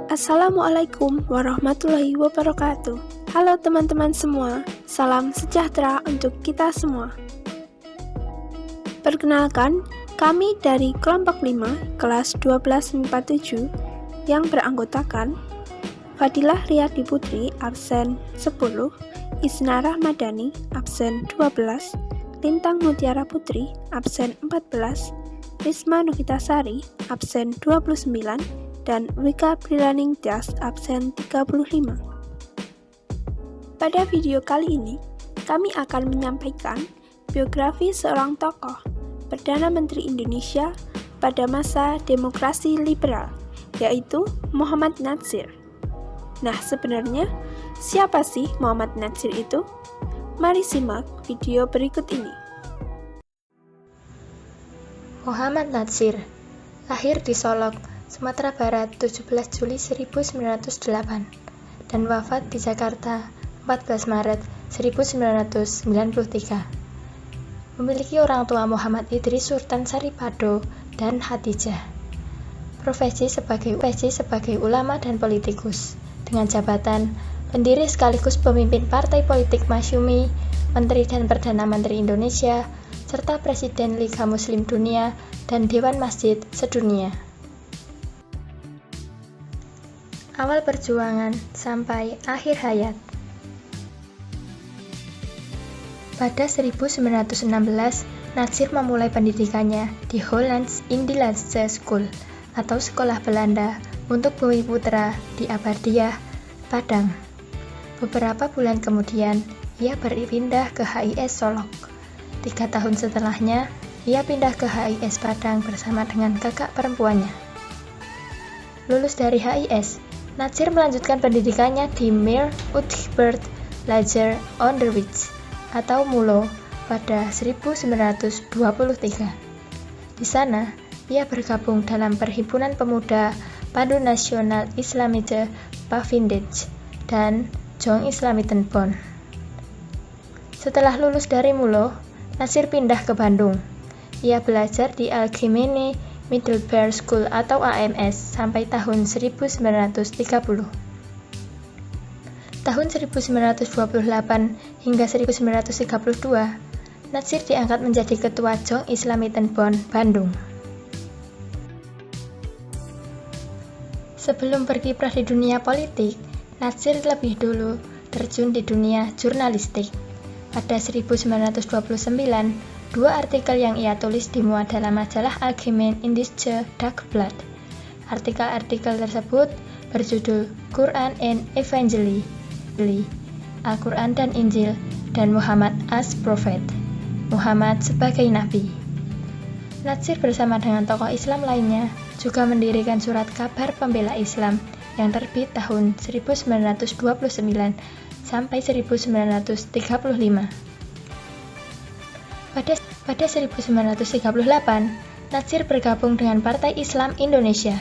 Assalamualaikum warahmatullahi wabarakatuh. Halo teman-teman semua, salam sejahtera untuk kita semua. Perkenalkan, kami dari kelompok 5, kelas 12 MIPA 7 yang beranggotakan Fadilah Riyadi Putri, absen 10, Isna Rahmadani, absen 12, Lintang Mutiara Putri, absen 14, Risma Nugitasari, absen 29, dan Wika Prilaning Tias, absen 35. Pada video kali ini, kami akan menyampaikan biografi seorang tokoh Perdana Menteri Indonesia pada masa demokrasi liberal, yaitu Muhammad Natsir. Nah, sebenarnya siapa sih Muhammad Natsir itu? Mari simak video berikut ini. Muhammad Natsir lahir di Solok, Sumatera Barat 17 Juli 1908 dan wafat di Jakarta 14 Maret 1993. Memiliki orang tua Muhammad Idris Sultan Saripado dan Hatijah. Profesi sebagai ulama dan politikus, dengan jabatan pendiri sekaligus pemimpin Partai Politik Masyumi, Menteri dan Perdana Menteri Indonesia, serta Presiden Liga Muslim Dunia dan Dewan Masjid Sedunia. Awal perjuangan sampai akhir hayat. Pada 1916, Natsir memulai pendidikannya di Hollands Indilandse School atau Sekolah Belanda untuk Bumi Putra di Ahmadiyah, Padang. Beberapa bulan kemudian, ia berpindah ke HIS Solok. 3 tahun setelahnya, ia pindah ke HIS Padang bersama dengan kakak perempuannya. Lulus dari HIS, Natsir melanjutkan pendidikannya di Meer Utgeburt Lager Onderwijs atau MULO pada 1923. Di sana, ia bergabung dalam Perhimpunan Pemuda Pandu Nasional Islamische Bevrijding dan Jong Islamische-Bond. Setelah lulus dari MULO, Natsir pindah ke Bandung. Ia belajar di Algemene Middelbare School atau AMS sampai tahun 1930. Tahun 1928 hingga 1932, Natsir diangkat menjadi Ketua Jong Islamische-Bond Bandung. Sebelum berkiprah di dunia politik, Natsir lebih dulu terjun di dunia jurnalistik. Pada 1929, 2 artikel yang ia tulis dimuat dalam majalah Algemeen Indische Dagblad. Artikel-artikel tersebut berjudul Quran and Evangelie, Al-Quran dan Injil, dan Muhammad as Prophet, Muhammad sebagai Nabi. Natsir bersama dengan tokoh Islam lainnya juga mendirikan surat kabar pembela Islam yang terbit tahun 1929 sampai 1935. Pada 1938, Natsir bergabung dengan Partai Islam Indonesia.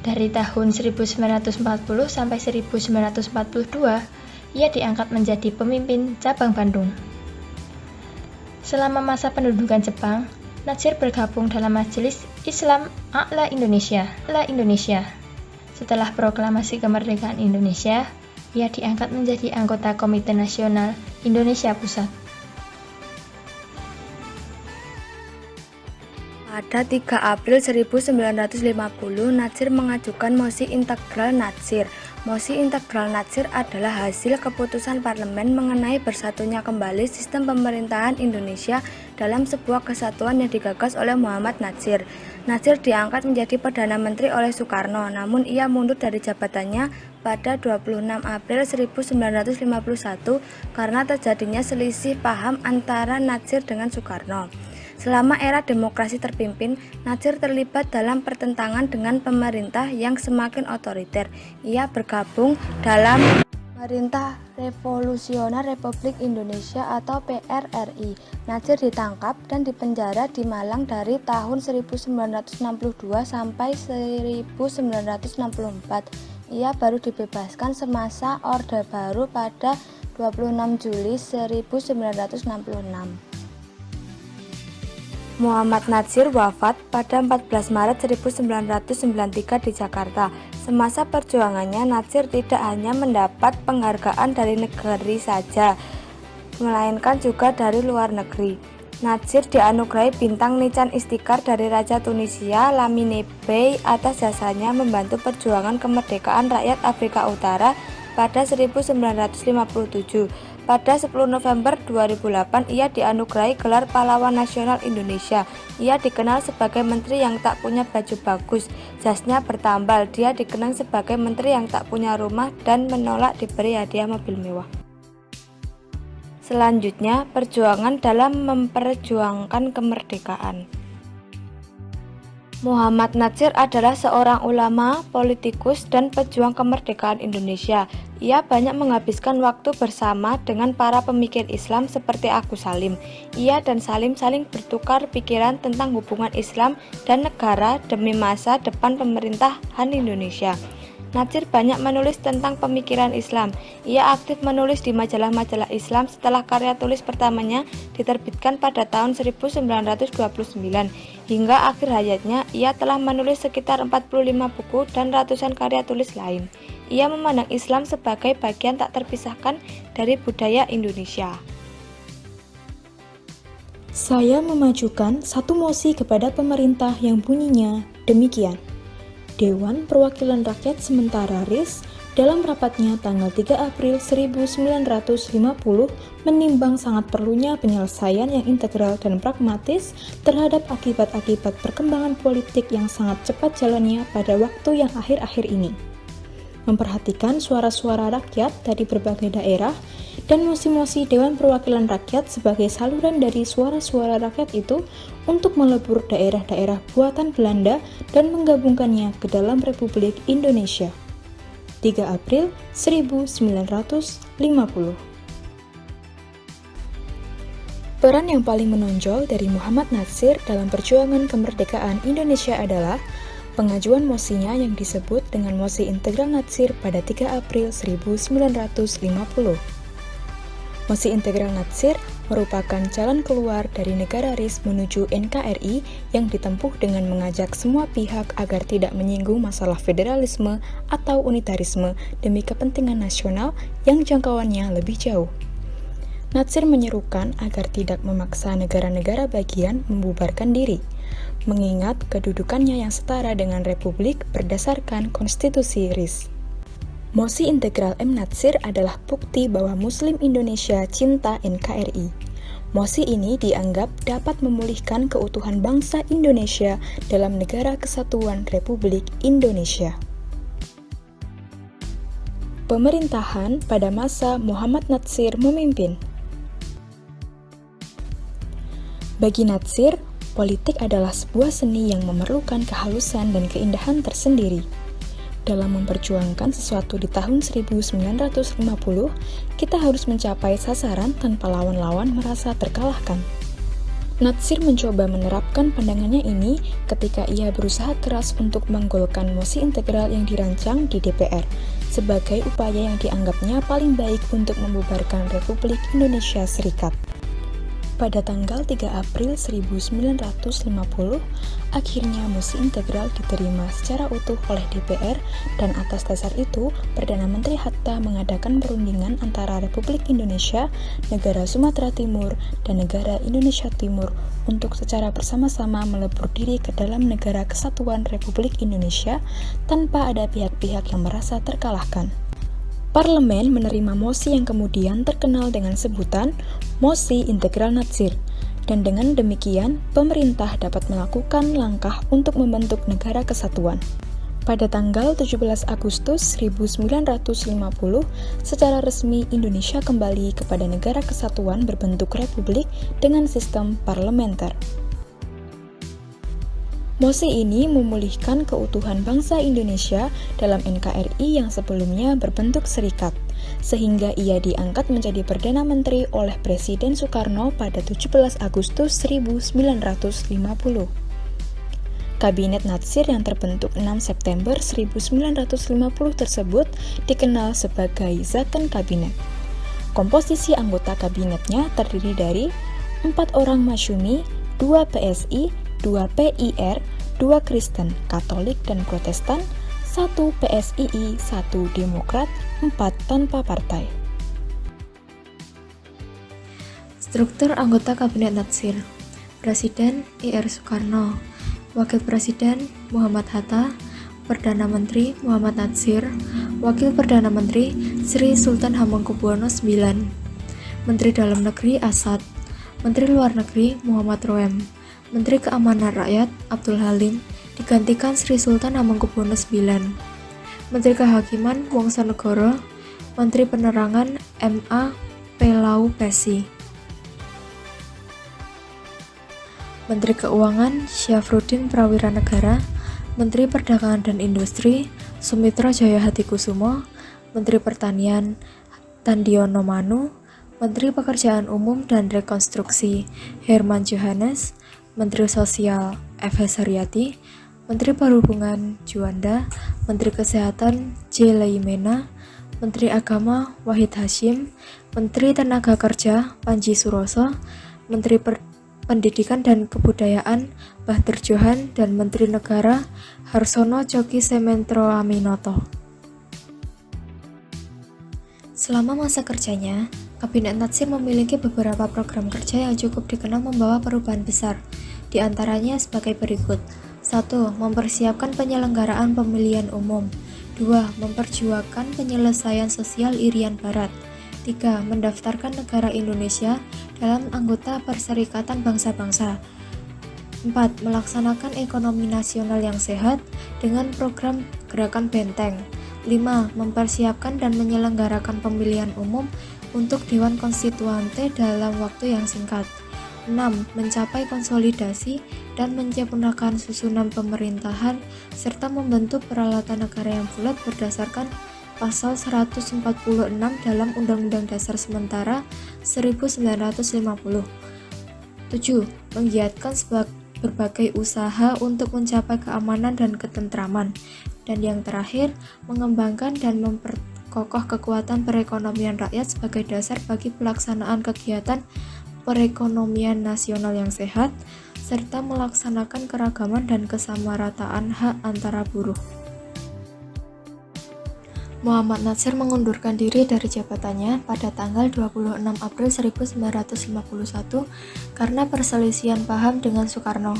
Dari tahun 1940 sampai 1942, ia diangkat menjadi pemimpin cabang Bandung. Selama masa pendudukan Jepang, Natsir bergabung dalam Majelis Islam A'la Indonesia. Setelah proklamasi kemerdekaan Indonesia, ia diangkat menjadi anggota Komite Nasional Indonesia Pusat. Pada 3 April 1950, Natsir mengajukan mosi integral Natsir. Mosi integral Natsir adalah hasil keputusan parlemen mengenai bersatunya kembali sistem pemerintahan Indonesia dalam sebuah kesatuan yang digagas oleh Muhammad Natsir. Natsir diangkat menjadi Perdana Menteri oleh Soekarno, namun ia mundur dari jabatannya pada 26 April 1951 karena terjadinya selisih paham antara Natsir dengan Soekarno. Selama era demokrasi terpimpin, Natsir terlibat dalam pertentangan dengan pemerintah yang semakin otoriter. Ia bergabung dalam Pemerintah Revolusioner Republik Indonesia atau PRRI. Natsir ditangkap dan dipenjara di Malang dari tahun 1962 sampai 1964. Ia baru dibebaskan semasa Orde Baru pada 26 Juli 1966. Muhammad Natsir wafat pada 14 Maret 1993 di Jakarta. Semasa perjuangannya, Natsir tidak hanya mendapat penghargaan dari negeri saja, melainkan juga dari luar negeri. Natsir dianugerahi bintang Nican Istiqlal dari Raja Tunisia Lamine Bey atas jasanya membantu perjuangan kemerdekaan rakyat Afrika Utara pada 1957. Pada 10 November 2008, ia dianugerahi gelar Pahlawan Nasional Indonesia. Ia dikenal sebagai menteri yang tak punya baju bagus, jasnya bertambal. Dia dikenang sebagai menteri yang tak punya rumah dan menolak diberi hadiah mobil mewah. Selanjutnya, perjuangan dalam memperjuangkan kemerdekaan. Muhammad Natsir adalah seorang ulama, politikus, dan pejuang kemerdekaan Indonesia. Ia banyak menghabiskan waktu bersama dengan para pemikir Islam seperti Agus Salim. Ia dan Salim saling bertukar pikiran tentang hubungan Islam dan negara demi masa depan pemerintahan Indonesia. Natsir banyak menulis tentang pemikiran Islam. Ia aktif menulis di majalah-majalah Islam setelah karya tulis pertamanya diterbitkan pada tahun 1929. Hingga akhir hayatnya, ia telah menulis sekitar 45 buku dan ratusan karya tulis lain. Ia memandang Islam sebagai bagian tak terpisahkan dari budaya Indonesia. Saya memajukan satu mosi kepada pemerintah yang bunyinya demikian. Dewan Perwakilan Rakyat sementara RIS dalam rapatnya tanggal 3 April 1950 menimbang sangat perlunya penyelesaian yang integral dan pragmatis terhadap akibat-akibat perkembangan politik yang sangat cepat jalannya pada waktu yang akhir-akhir ini. Memperhatikan suara-suara rakyat dari berbagai daerah dan mosi-mosi Dewan Perwakilan Rakyat sebagai saluran dari suara-suara rakyat itu untuk melebur daerah-daerah buatan Belanda dan menggabungkannya ke dalam Republik Indonesia. 3 April 1950. Peran yang paling menonjol dari Muhammad Natsir dalam perjuangan kemerdekaan Indonesia adalah pengajuan mosinya yang disebut dengan Mosi Integral Natsir pada 3 April 1950. Mosi Integral Natsir merupakan jalan keluar dari negara RIS menuju NKRI yang ditempuh dengan mengajak semua pihak agar tidak menyinggung masalah federalisme atau unitarisme demi kepentingan nasional yang jangkauannya lebih jauh. Natsir menyerukan agar tidak memaksa negara-negara bagian membubarkan diri, mengingat kedudukannya yang setara dengan republik berdasarkan konstitusi RIS. Mosi Integral M. Natsir adalah bukti bahwa Muslim Indonesia cinta NKRI. Mosi ini dianggap dapat memulihkan keutuhan bangsa Indonesia dalam Negara Kesatuan Republik Indonesia. Pemerintahan pada masa Muhammad Natsir memimpin. Bagi Natsir, politik adalah sebuah seni yang memerlukan kehalusan dan keindahan tersendiri. Dalam memperjuangkan sesuatu di tahun 1950, kita harus mencapai sasaran tanpa lawan-lawan merasa terkalahkan. Natsir mencoba menerapkan pandangannya ini ketika ia berusaha keras untuk menggolkan mosi integral yang dirancang di DPR sebagai upaya yang dianggapnya paling baik untuk membubarkan Republik Indonesia Serikat. Pada tanggal 3 April 1950, akhirnya mosi integral diterima secara utuh oleh DPR dan atas dasar itu, Perdana Menteri Hatta mengadakan perundingan antara Republik Indonesia, Negara Sumatera Timur, dan Negara Indonesia Timur untuk secara bersama-sama melebur diri ke dalam Negara Kesatuan Republik Indonesia tanpa ada pihak-pihak yang merasa terkalahkan. Parlemen menerima mosi yang kemudian terkenal dengan sebutan Mosi Integral Natsir, dan dengan demikian pemerintah dapat melakukan langkah untuk membentuk negara kesatuan. Pada tanggal 17 Agustus 1950, secara resmi Indonesia kembali kepada negara kesatuan berbentuk republik dengan sistem parlementer. Mosi ini memulihkan keutuhan bangsa Indonesia dalam NKRI yang sebelumnya berbentuk serikat, sehingga ia diangkat menjadi Perdana Menteri oleh Presiden Soekarno pada 17 Agustus 1950. Kabinet Natsir yang terbentuk 6 September 1950 tersebut dikenal sebagai Zakon Kabinet. Komposisi anggota kabinetnya terdiri dari 4 orang masyumi, 2 PSI, 2 PIR, 2 Kristen, Katolik dan Protestan, 1 PSII, 1 Demokrat, 4 tanpa partai. Struktur anggota Kabinet Natsir. Presiden Ir Soekarno, Wakil Presiden Muhammad Hatta, Perdana Menteri Muhammad Natsir, Wakil Perdana Menteri Sri Sultan Hamengkubuwono IX, Menteri Dalam Negeri Asad, Menteri Luar Negeri Muhammad Roem, Menteri Keamanan Rakyat Abdul Halim digantikan Sri Sultan Hamengkubuwono IX, Menteri Kehakiman Wongsonegoro, Menteri Penerangan M.A. Pelau Pesi, Menteri Keuangan Syafruddin Prawiranegara, Menteri Perdagangan dan Industri Sumitra Jaya Hatikusumo, Menteri Pertanian Tandiono Manu, Menteri Pekerjaan Umum dan Rekonstruksi Herman Johannes, Menteri Sosial F.H. Suryati, Menteri Perhubungan Juanda, Menteri Kesehatan J. Laimena, Menteri Agama Wahid Hasyim, Menteri Tenaga Kerja Panji Suroso, Menteri Pendidikan dan Kebudayaan Bahtir Johan, dan Menteri Negara Harsono Coki Sementro Aminoto. Selama masa kerjanya, Kabinet Natsir memiliki beberapa program kerja yang cukup dikenal membawa perubahan besar, di antaranya sebagai berikut. 1. Mempersiapkan penyelenggaraan pemilihan umum. 2. Memperjuangkan penyelesaian sosial Irian Barat. 3. Mendaftarkan negara Indonesia dalam anggota Perserikatan Bangsa-Bangsa. 4. Melaksanakan ekonomi nasional yang sehat dengan program Gerakan Benteng. 5. Mempersiapkan dan menyelenggarakan pemilihan umum untuk Dewan Konstituante dalam waktu yang singkat. 6. Mencapai konsolidasi dan menyempurnakan susunan pemerintahan serta membentuk peralatan negara yang bulat berdasarkan Pasal 146 dalam Undang-Undang Dasar Sementara 1950. 7. Menggiatkan berbagai usaha untuk mencapai keamanan dan ketentraman. Dan yang terakhir, mengembangkan dan memperkokoh kekuatan perekonomian rakyat sebagai dasar bagi pelaksanaan kegiatan perekonomian nasional yang sehat, serta melaksanakan keragaman dan kesamarataan hak antara buruh. Muhammad Natsir mengundurkan diri dari jabatannya pada tanggal 26 April 1951 karena perselisihan paham dengan Soekarno.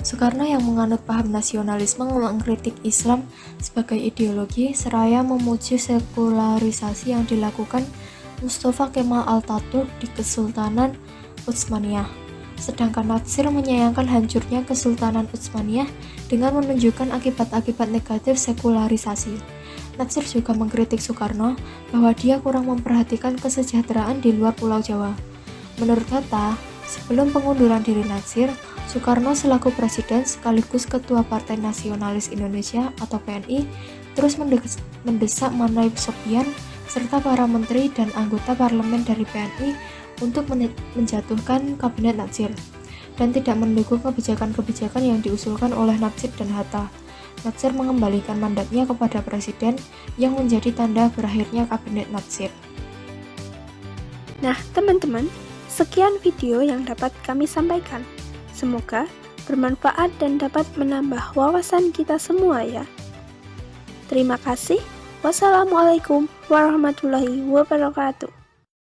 Soekarno yang menganut paham nasionalisme mengkritik Islam sebagai ideologi seraya memuji sekularisasi yang dilakukan Mustafa Kemal Atatürk di Kesultanan Utsmaniyah. Sedangkan Natsir menyayangkan hancurnya Kesultanan Utsmaniyah dengan menunjukkan akibat-akibat negatif sekularisasi. Natsir juga mengkritik Soekarno bahwa dia kurang memperhatikan kesejahteraan di luar Pulau Jawa. Menurut Hatta, sebelum pengunduran diri Natsir, Soekarno selaku presiden sekaligus ketua Partai Nasionalis Indonesia atau PNI terus mendesak Manaip Sopian serta para menteri dan anggota parlemen dari PNI untuk menjatuhkan Kabinet Natsir dan tidak mendukung kebijakan-kebijakan yang diusulkan oleh Natsir dan Hatta. Natsir mengembalikan mandatnya kepada presiden yang menjadi tanda berakhirnya Kabinet Natsir. Nah, teman-teman, sekian video yang dapat kami sampaikan. Semoga bermanfaat dan dapat menambah wawasan kita semua ya. Terima kasih. Wassalamualaikum warahmatullahi wabarakatuh.